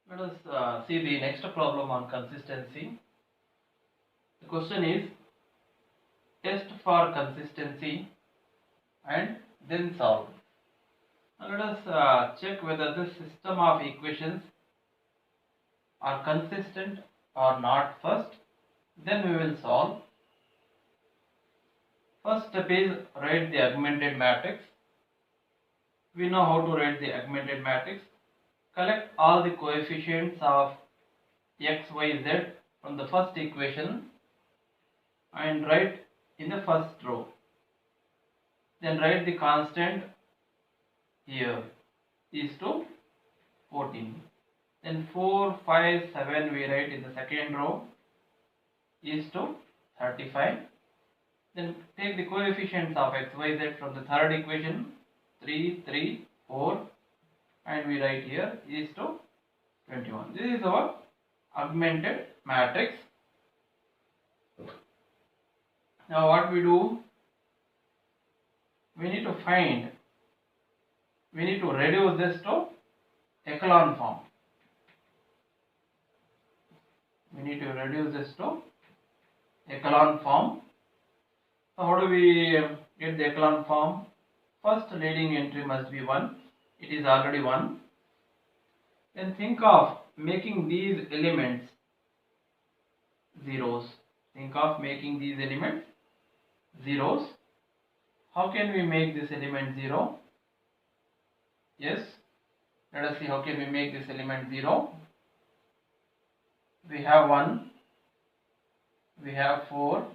Let us see the next problem on consistency. The question is test for consistency and then solve. Now let us check whether this system of equations are consistent or not first. Then we will solve. First step is write the augmented matrix. We know how to write the augmented matrix. Collect all the coefficients of x, y, z from the first equation and write in the first row. Then write the constant here is to 14. Then 4, 5, 7 we write in the second row is to 35. Then take the coefficients of x, y, z from the third equation 3, 3, 4 and we write here is to 21. This is our augmented matrix. Now what we do? We need to reduce this to echelon form. We need to reduce this to echelon form. So how do we get the echelon form? First leading entry must be 1. It is already 1. Then think of making these elements zeros. Think of making these elements zeros. How can we make this element 0? Yes, let us see how can we make this element 0. We have 1, we have 4.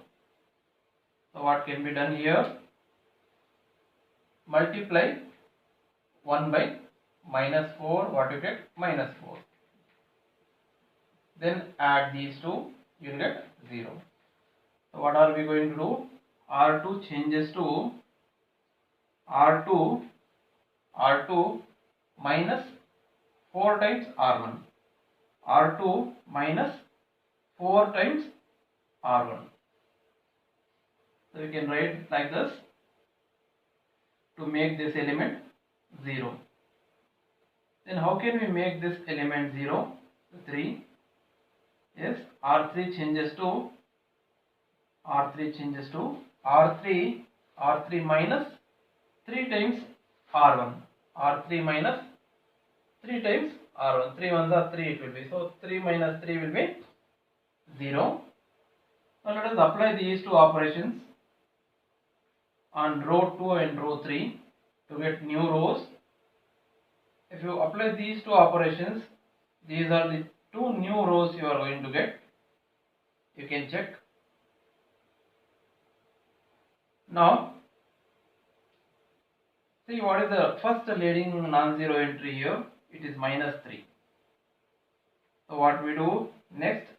So what can be done here? Multiply 1 by -4, what you get? -4. Then add these two, you will get 0. So what are we going to do? R2 changes to R2 minus 4 times R1. R2 minus 4 times R1. So we can write it like this to make this element 0. Then how can we make this element 0? 3. Yes, R3 changes to R3 minus 3 times R1. R3 minus 3 times R1. 3 ones are 3 it will be. So 3 minus 3 will be 0. Now let us apply these two operations on row 2 and row 3 to get new rows. If you apply these two operations, these are the two new rows you are going to get. You can check. Now see what is the first leading non-zero entry here? It is -3. So what we do next?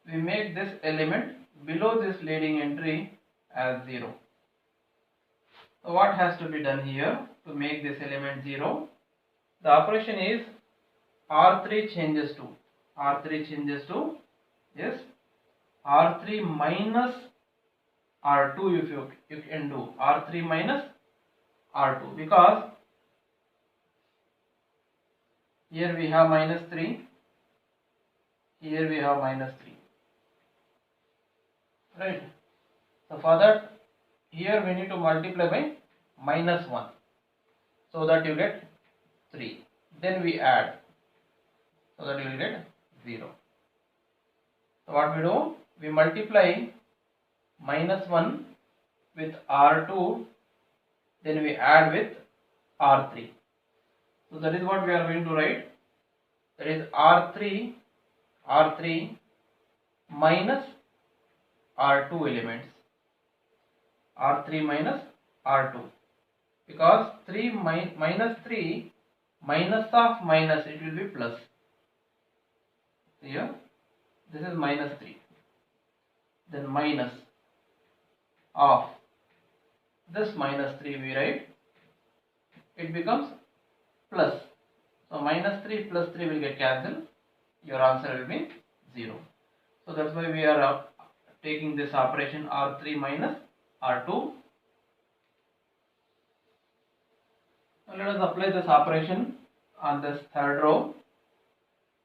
We make this element below this leading entry as 0. So what has to be done here to make this element 0? The operation is R3 changes to yes, R3 minus R2. If you can do R3 minus R2, because here we have -3, here we have -3, right? So for that, here we need to multiply by -1 so that you get 3. Then we add so that you will get 0. So what we do? We multiply -1 with R2, then we add with R3. So that is what we are going to write. That is R3 minus R2 elements. R3 minus R2, because 3 minus 3 minus of minus, it will be plus. Here this is -3, then minus of this -3 we write, it becomes plus. So -3 plus 3 will get cancelled, your answer will be 0. So that's why we are taking this operation R3 minus R2. Now let us apply this operation on this third row.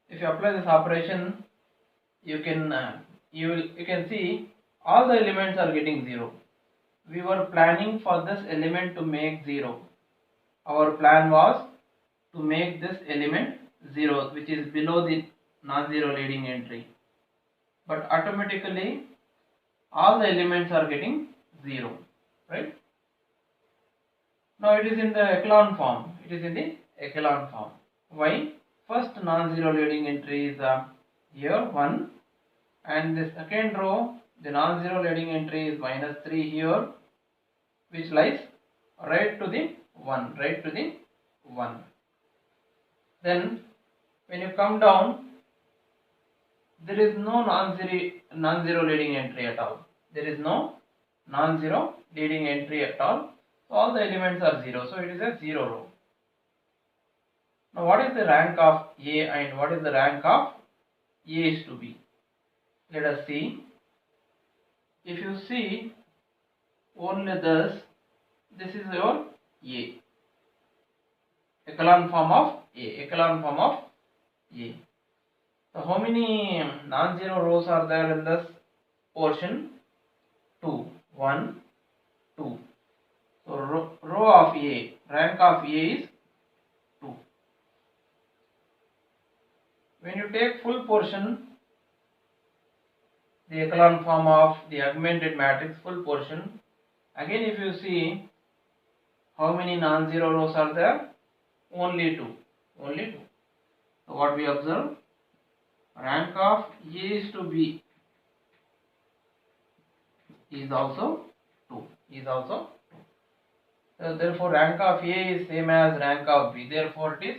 If you apply this operation, you can you can see all the elements are getting 0. We were planning for this element to make 0. Our plan was to make this element 0, which is below the non-zero leading entry. But automatically all the elements are getting 0, right? Now it is in the echelon form. It is in the echelon form. Why? First non-zero leading entry is here 1, and the second row the non-zero leading entry is -3 here, which lies right to the 1, right to the 1. Then when you come down, there is no non-zero leading entry at all. There is no non-zero leading entry at all. So all the elements are 0. So it is a 0 row. Now what is the rank of A and what is the rank of A is to B? Let us see. If you see only this is your A. Echelon form of A. Echelon form of A. So how many non-zero rows are there in this portion? 2. 1, 2. So row of A, rank of A is 2. When you take full portion, the echelon form of the augmented matrix full portion, again if you see how many non-zero rows are there? Only 2. Only 2. So what we observe? Rank of A is to B is also 2. Is also 2. So therefore rank of A is same as rank of B. Therefore it is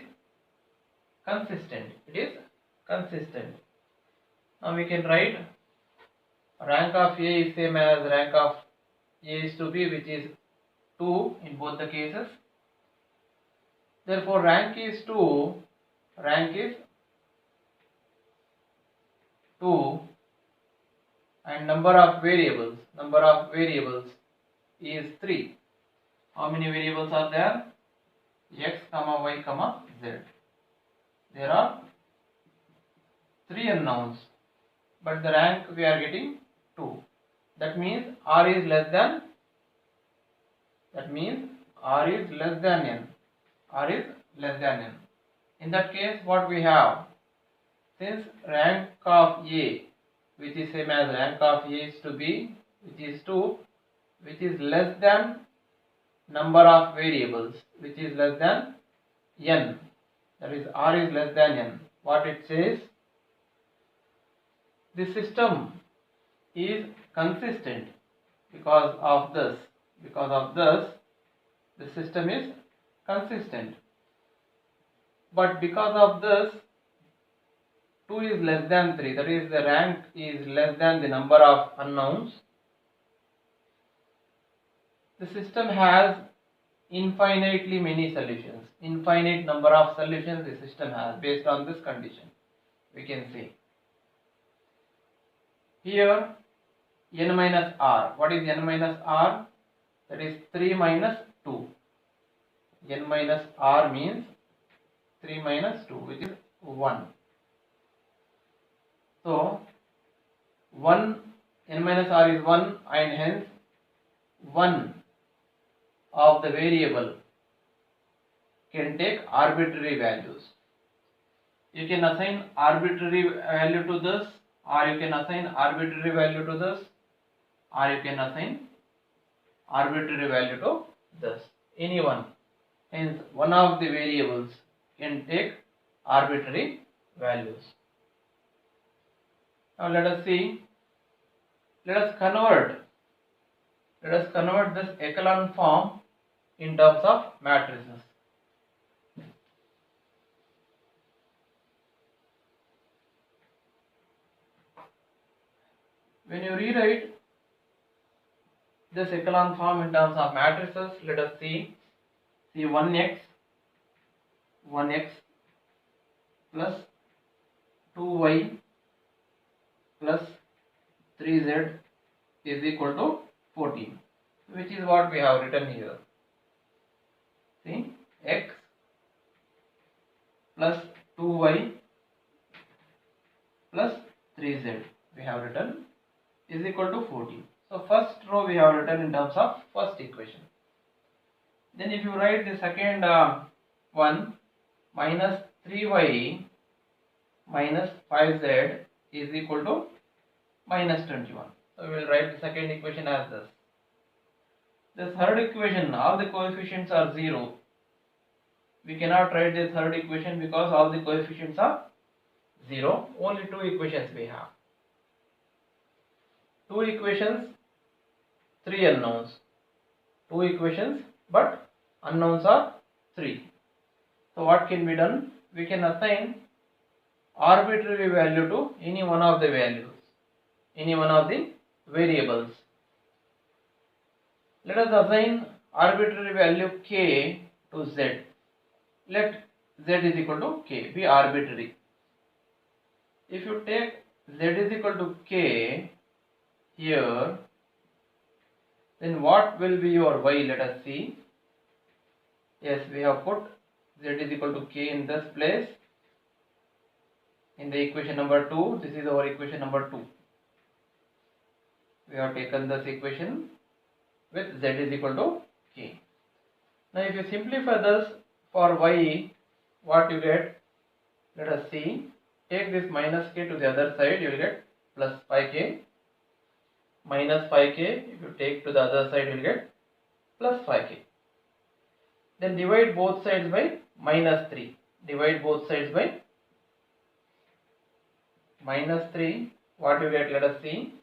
consistent. It is consistent. Now we can write rank of A is same as rank of A is to B, which is 2 in both the cases. Therefore rank is 2. Rank is 2 and number of variables is 3. How many variables are there? X, y, z. There are 3 unknowns, but the rank we are getting 2. That means R is less than n. R is less than n. In that case, what we have? Since rank of A, which is same as rank of A is to B, which is 2, which is less than number of variables, which is less than n. That is R is less than n. What it says? The system is consistent because of this. Because of this, the system is consistent. But because of this, 2 is less than 3. That is, the rank is less than the number of unknowns. The system has infinitely many solutions. Infinite number of solutions the system has based on this condition. We can see. Here, n minus r. What is n minus r? That is 3 minus 2. N minus r means 3 minus 2, which is 1. So, n minus r is 1, and hence 1 of the variable can take arbitrary values. You can assign arbitrary value to this, or you can assign arbitrary value to this, or you can assign arbitrary value to this. Any one. Hence, one of the variables can take arbitrary values. Now let us see. Let us convert this echelon form in terms of matrices. When you rewrite this echelon form in terms of matrices, let us see 1x plus 2y plus 3z is equal to 14, which is what we have written here. See, x plus 2y plus 3z we have written is equal to 14. So first row we have written in terms of first equation. Then if you write the second one, minus 3y minus 5z is equal to minus 21. So we will write the second equation as this. The third equation, all the coefficients are 0. We cannot write the third equation because all the coefficients are 0. Only two equations we have. Two equations, three unknowns. Two equations, but unknowns are 3. So what can be done? We can assign arbitrary value to any one of the values, any one of the variables. Let us assign arbitrary value k to z. Let z is equal to k, be arbitrary. If you take z is equal to k here, then what will be your y? Let us see. Yes, we have put z is equal to k in this place. In the equation number 2, this is our equation number 2. We have taken this equation with z is equal to k. Now if you simplify this for y, what you get? Let us see. Take this minus k to the other side, you will get plus 5k. Minus 5k, if you take to the other side, you will get plus 5k. Then divide both sides by minus 3. Divide both sides by minus 3. What you get? Let us see.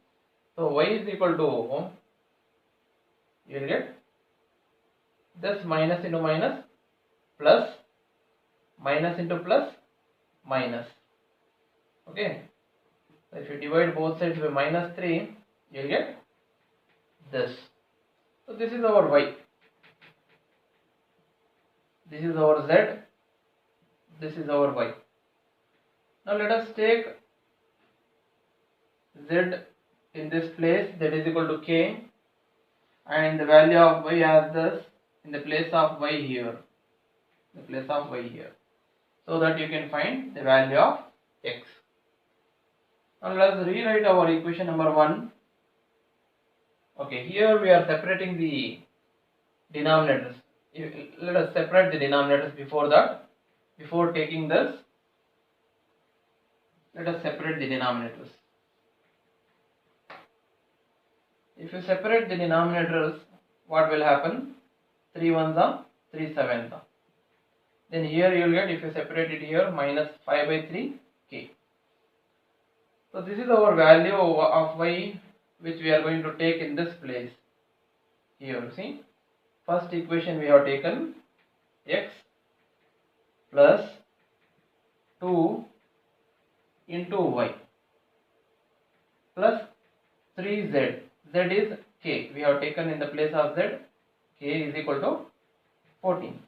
So y is equal to, you will get this minus into minus plus, minus into plus minus. Okay. So if you divide both sides by minus 3, you will get this. So this is our y. This is our z. This is our y. Now let us take z in this place, that is equal to k, and the value of y as this in the place of y here. The place of y here. So that you can find the value of x. Now let us rewrite our equation number 1. Okay, here we are separating the denominators. Let us separate the denominators before that. Before taking this, let us separate the denominators. If you separate the denominators, what will happen? 3 ones are 3 sevens are. Then here you will get, if you separate it here, minus 5 by 3 k. So this is our value of y which we are going to take in this place. Here, see, first equation we have taken x plus 2 into y plus 3z. Z is k. We have taken in the place of z. K is equal to 14.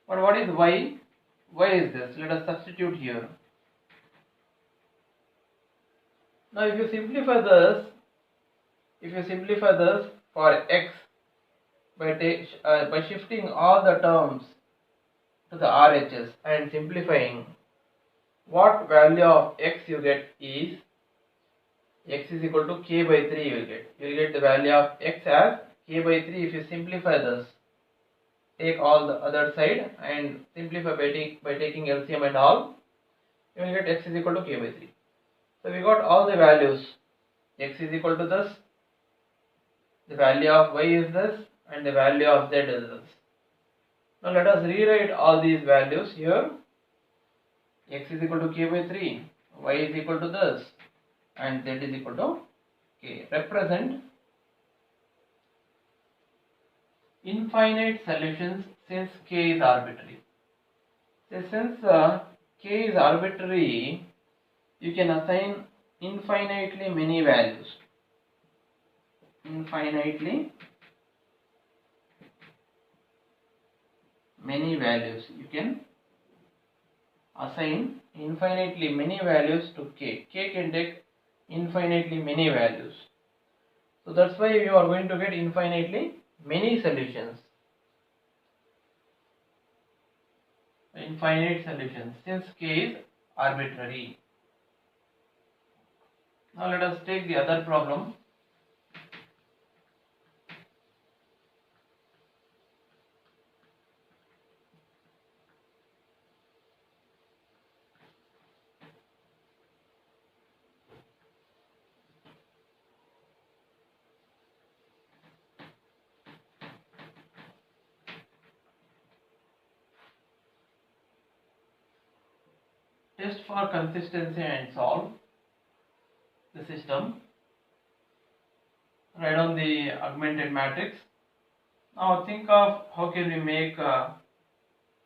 But what is y? Y is this. Let us substitute here. Now if you simplify this, for x by shifting all the terms to the RHS and simplifying, what value of x you get is x is equal to k by 3 you will get. You will get the value of x as k by 3 if you simplify this. Take all the other side and simplify by taking LCM and all. You will get x is equal to k by 3. So we got all the values. X is equal to this. The value of y is this. And the value of z is this. Now let us rewrite all these values here. X is equal to k by 3. Y is equal to this. And z is equal to k. Represent infinite solutions since k is arbitrary. So since k is arbitrary, you can assign infinitely many values. Infinitely many values. You can assign infinitely many values to k. K can take infinitely many values. So that's why you are going to get infinitely many solutions. infinite solutions since k is arbitrary. Now let us take the other problem. Test for consistency and solve the system. Write on the augmented matrix. Now think of how can we make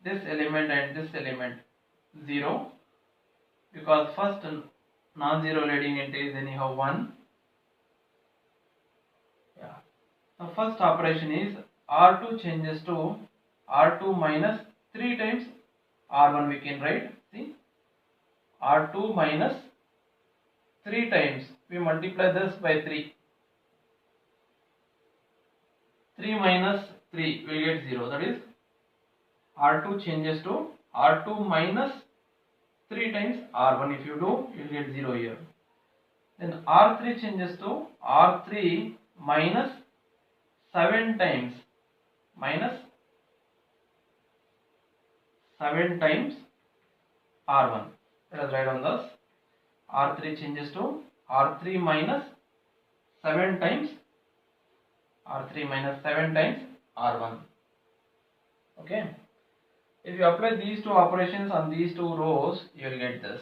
this element and this element 0, because first non-zero leading entry is anyhow 1. Yeah. The first operation is R2 changes to R2 minus 3 times R1 we can write. See, R2 minus 3 times, we multiply this by 3. 3 minus 3 will get 0, that is R2 changes to R2 minus 3 times R1. If you do, you will get 0 here. Then R3 changes to R3 minus 7 times R1. Let us write on this. R3 changes to R3 minus 7 times R1. Okay. If you apply these two operations on these two rows, you will get this.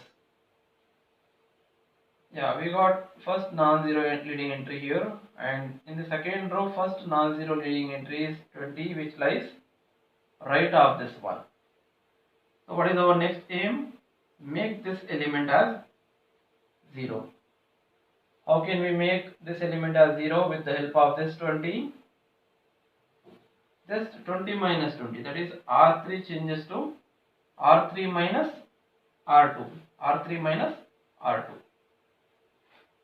Yeah, we got first non-zero leading entry here, and in the second row, first non-zero leading entry is 20, which lies right of this one. So what is our next aim? Make this element as 0. How can we make this element as 0? With the help of this 20. Just 20 minus 20, that is R3 changes to R3 minus R2.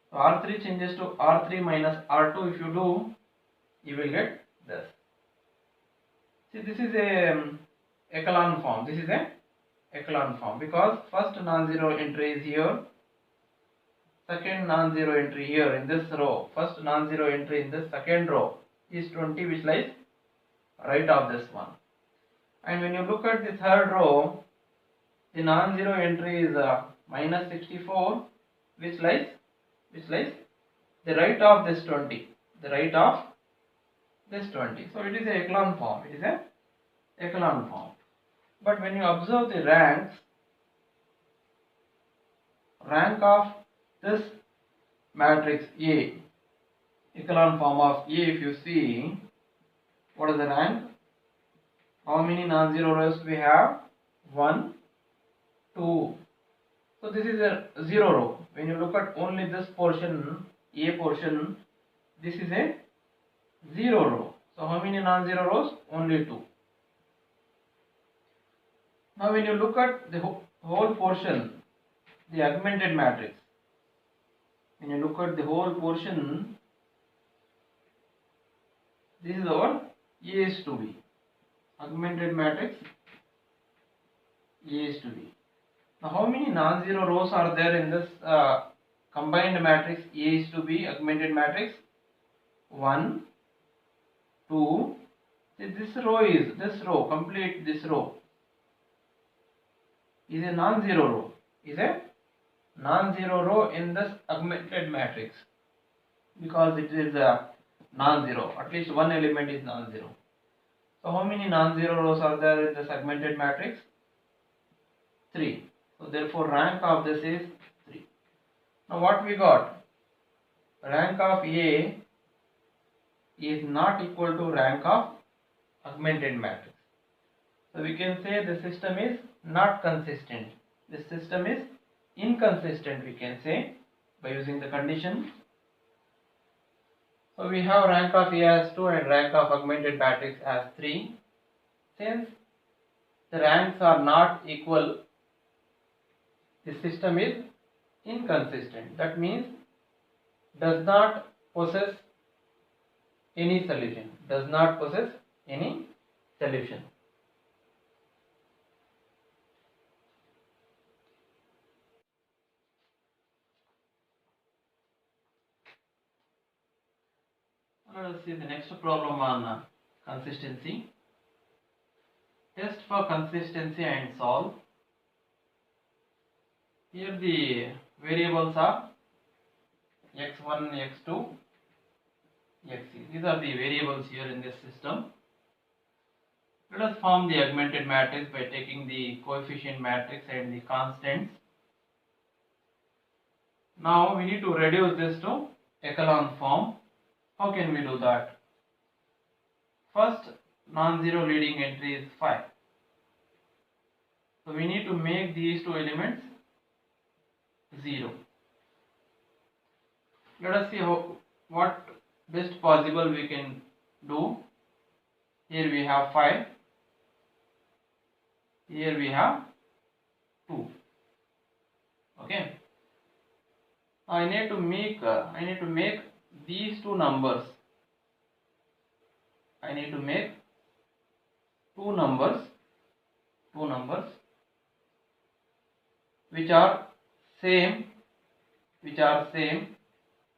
So R3 changes to R3 minus R2. If you do, you will get this. See, this is a echelon form. Because first non-zero entry is here, second non-zero entry here in this row. First non-zero entry in this second row is 20, which lies right of this one. And when you look at the third row, the non-zero entry is minus 64, which lies the right of this 20. So it is a echelon form. But when you observe the rank of this matrix A, echelon form of A, if you see, what is the rank? How many non-zero rows we have? 1, 2. So this is a 0 row. When you look at only this portion, A portion, this is a 0 row. So how many non-zero rows? Only 2. Now when you look at the whole portion, the augmented matrix, when you look at the whole portion, this is our A is to B. Augmented matrix A is to B. Now how many non-zero rows are there in this combined matrix A is to B augmented matrix? 1, 2. See, this row is this row is a non-zero row in this augmented matrix, because it is non-zero. At least one element is non-zero. So how many non-zero rows are there in this augmented matrix? 3. So therefore rank of this is 3. Now what we got? Rank of A is not equal to rank of augmented matrix. So we can say the system is not consistent. The system is inconsistent, we can say, by using the condition. So we have rank of A as 2 and rank of augmented matrix as 3. Since the ranks are not equal, the system is inconsistent. That means does not possess any solution. Let us see the next problem on consistency. Test for consistency and solve. Here the variables are x1, x2, xc. These are the variables here in this system. Let us form the augmented matrix by taking the coefficient matrix and the constants. Now we need to reduce this to echelon form. How can we do that? First, non-zero leading entry is 5. So we need to make these two elements 0. Let us see what best possible we can do. Here we have 5. Here we have 2. Okay. I need to make these two numbers. I need to make two numbers which are same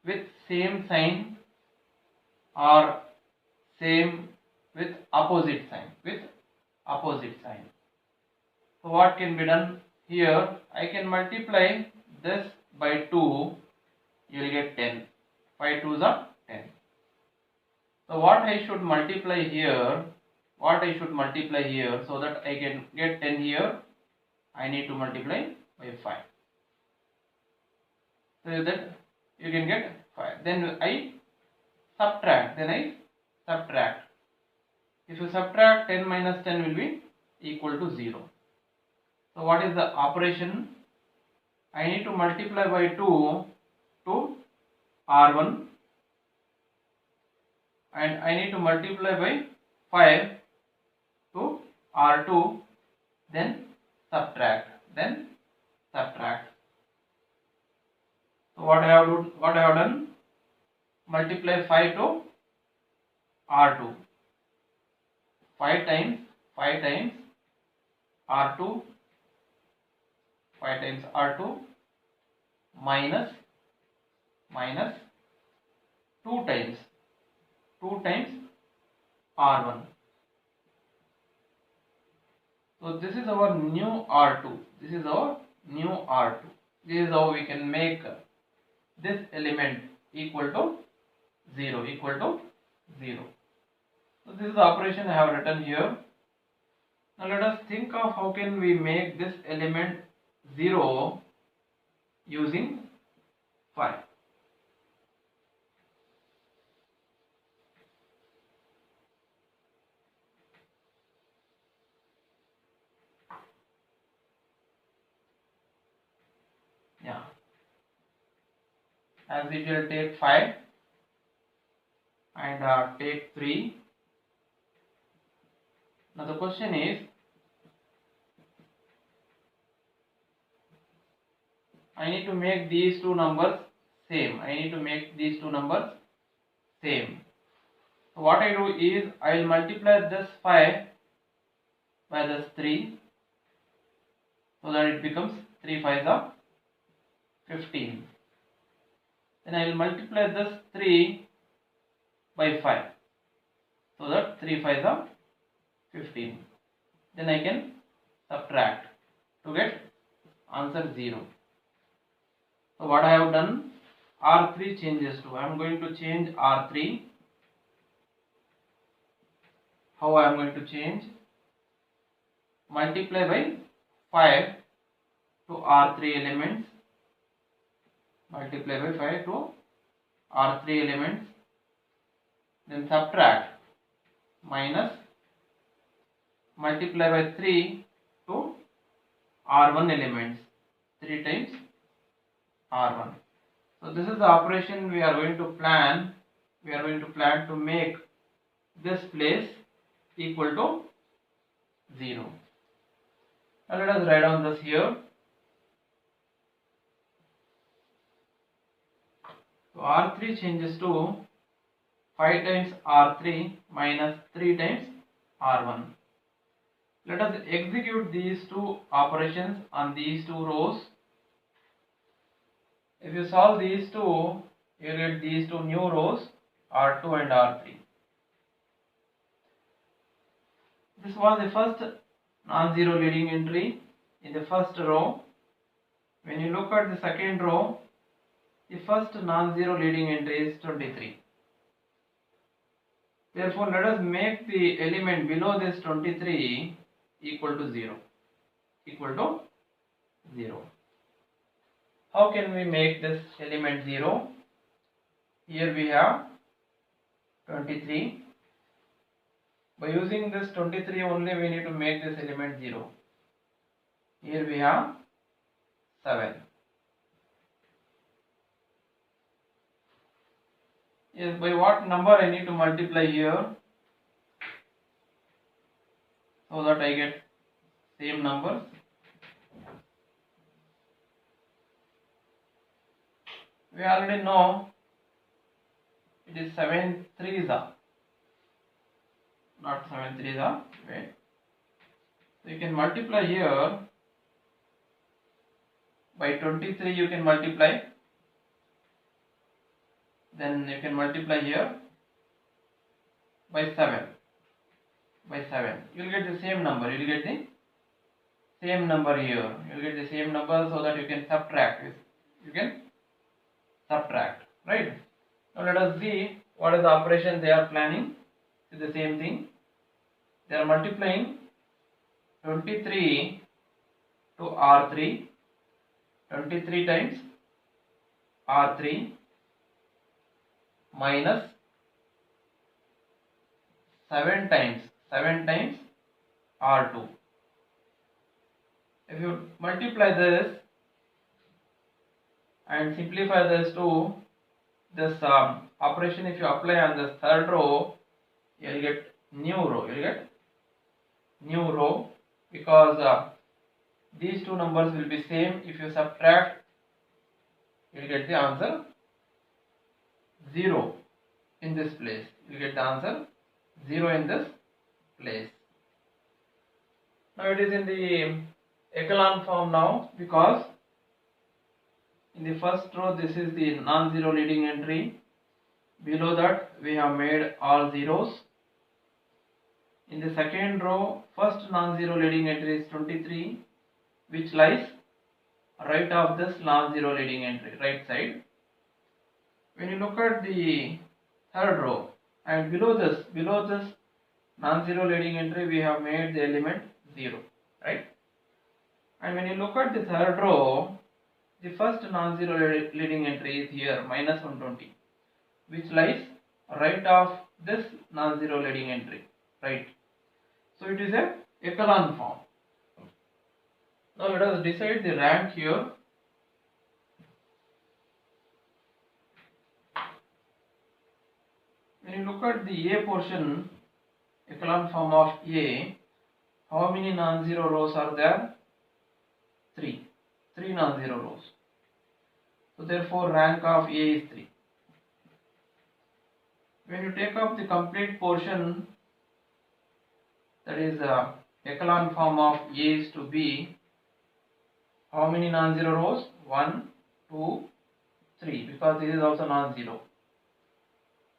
with same sign or same with opposite sign. So what can be done here? I can multiply this by 2. You will get 10. 5 2s are 10. So what I should multiply here so that I can get 10 here, I need to multiply by 5. So that you can get 5. Then I subtract. If you subtract, 10 minus 10 will be equal to 0. So what is the operation? I need to multiply by 2 to R1 and I need to multiply by 5 to R2, then subtract. So what I have done? Multiply 5 to R2. 5 times R2, 5 times R2 minus 2 times R1. So this is our new R2. This is how we can make this element equal to 0. So this is the operation I have written here. Now let us think of how can we make this element 0 using 5. Yeah. As usual, take 5 and take 3. Now the question is, I need to make these two numbers same. So what I do is, I will multiply this 5 by this 3 so that it becomes 3 5s are 15. Then I will multiply this 3 by 5 so that 3 5s are 15. Then I can subtract to get answer 0. So what I have done, R3 changes to, I am going to change R3. How I am going to change? Multiply by 5 to R3 elements. Then subtract, minus, multiply by 3 to R1 elements. 3 times R1. So this is the operation we are going to plan. To make this place equal to 0. Now let us write down this here. So R3 changes to 5 times R3 minus 3 times R1. Let us execute these two operations on these two rows. If you solve these two, you will get these two new rows. R2 and R3. This was the first non-zero leading entry in the first row. When you look at the second row, the first non-zero leading entry is 23. Therefore, let us make the element below this 23 equal to 0. Equal to 0. How can we make this element 0? Here we have 23. By using this 23 only, we need to make this element 0. Here we have 7. Yes, by what number I need to multiply here so that I get same numbers? We already know it is 7 3s are, not 7 3s are, right? So you can multiply here by 23, you can multiply, then you can multiply here by 7. By 7, you will get the same number, you will get the same number here, you will get the same number, so that you can subtract, right? Now let us see what is the operation they are planning. It's the same thing. They are multiplying 23 to R3, 23 times R3 minus 7 times R2. If you multiply this and simplify this to this operation, if you apply on this third row, you will get new row, because these two numbers will be same. If you subtract, you will get the answer 0 in this place. You will get the answer 0 in this place. Now it is in the echelon form now, because in the first row this is the non-zero leading entry. Below that we have made all zeros. In the second row, first non-zero leading entry is 23, which lies right of this non-zero leading entry, right side. When you look at the third row, and below this non-zero leading entry, we have made the element 0, right? And when you look at the third row, the first non-zero leading entry is here, minus 120, which lies right of this non-zero leading entry, right? So it is a echelon form. Now let us decide the rank here. When you look at the A portion, echelon form of A, how many non-zero rows are there? 3 non-zero rows. So therefore rank of A is 3. When you take up the complete portion, that is echelon form of A is to B, how many non-zero rows? 1, 2, 3, because this is also non-zero.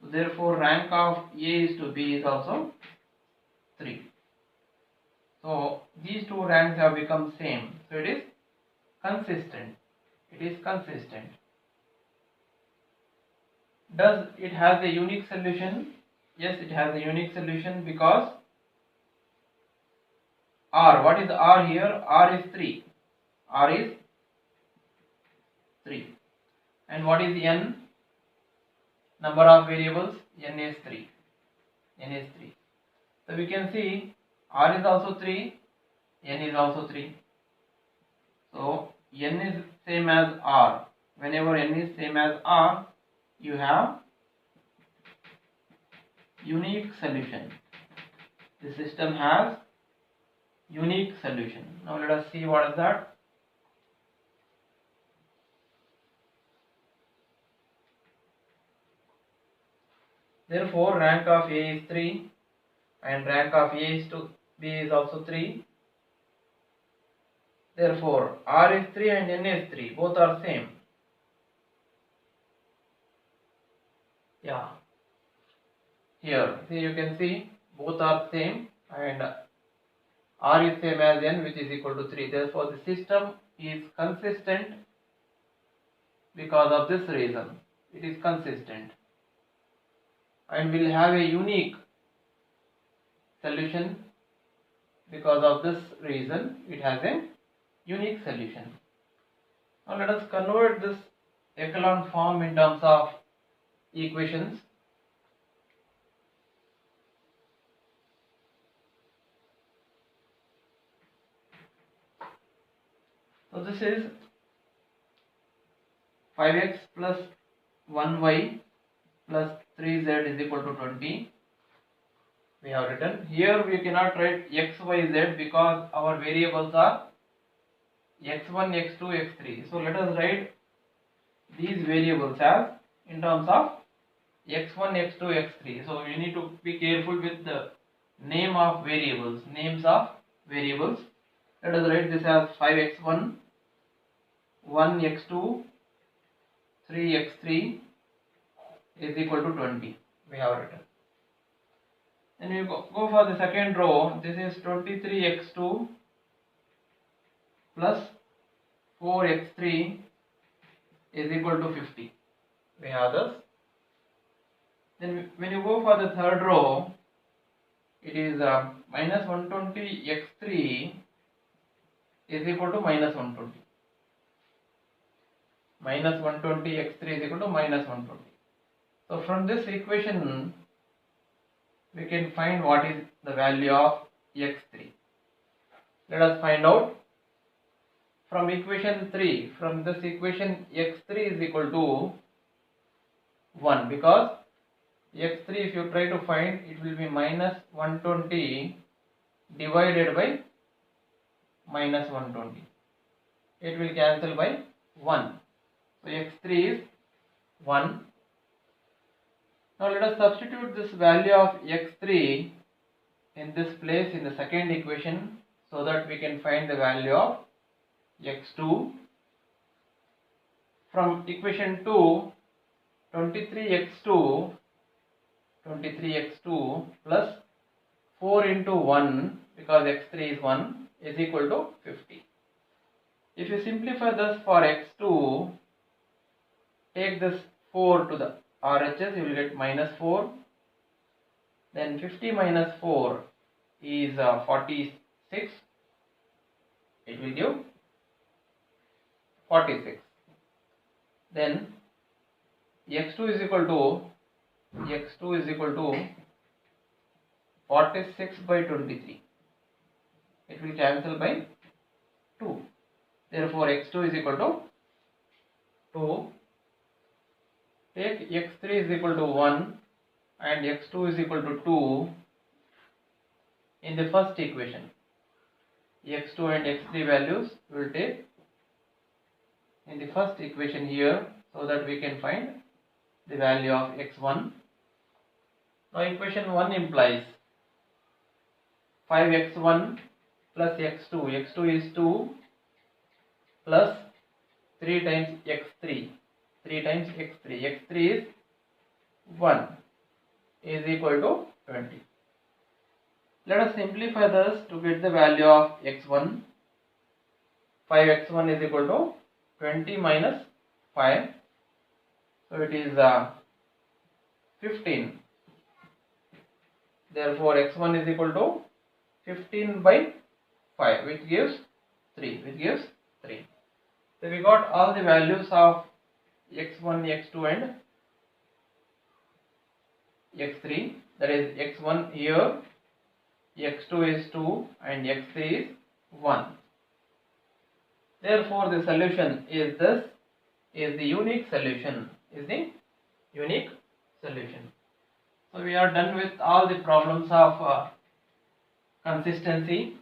So therefore rank of A is to B is also 3. So these two ranks have become same. So it is consistent. Does it have a unique solution? Yes, it has a unique solution, because R, what is R here? R is 3. R is 3. And what is N? Number of variables? N is 3. So we can see R is also 3, N is also 3. So N is same as R. Whenever N is same as R, you have unique solution. The system has unique solution. Now let us see what is that. Therefore rank of A is 3 and rank of A is to B is also 3. Therefore R is 3 and N is 3, both are same. Yeah. here. See, you can see both are same and r is same as n, which is equal to 3. Therefore, the system is consistent because of this reason. It is consistent and will have a unique solution because of this reason. It has a unique solution. Now let us convert this echelon form in terms of equations. So this is 5x plus 1y plus 3z is equal to 20. We have written. Here we cannot write x, y, z because our variables are x1, x2, x3. So let us write these variables as in terms of x1, x2, x3. So you need to be careful with the name of variables, names of variables. Let us write this as 5x1, 1x2, 3x3 is equal to 20. We have written. Then you go for the second row. This is 23x2 plus 4x3 is equal to 50. We have this. Then when you go for the third row, it is minus 120x3 is equal to minus 120. Minus 120x3 is equal to minus 120. So from this equation, we can find what is the value of x3. Let us find out. From equation 3, from this equation x3 is equal to 1, because x3 if you try to find, it will be minus 120 divided by minus 120. It will cancel by 1. So x3 is 1. Now let us substitute this value of x3 in this place in the second equation so that we can find the value of x2. From equation 2, 23x2 plus 4 into 1, because x3 is 1, is equal to 50. If you simplify this for x2, take this 4 to the RHS, you will get minus 4. Then 50 minus 4 is 46. It will give 46. Then x2 is equal to 46 by 23. It will cancel by 2. Therefore x2 is equal to 2. Take x3 is equal to 1 and x2 is equal to 2 in the first equation. x2 and x3 values we will take in the first equation here so that we can find the value of x1. Now equation 1 implies 5x1 plus x2. x2 is 2 plus 3 times x3. 3 times x3. x3 is 1 is equal to 20. Let us simplify this to get the value of x1. 5x1 is equal to 20 minus 5. So it is 15. Therefore x1 is equal to 15 by 5, which gives 3. So we got all the values of x1, x2 and x3. That is x1 here, x2 is 2 and x3 is 1. Therefore the solution is this, is the unique solution, So we are done with all the problems of consistency.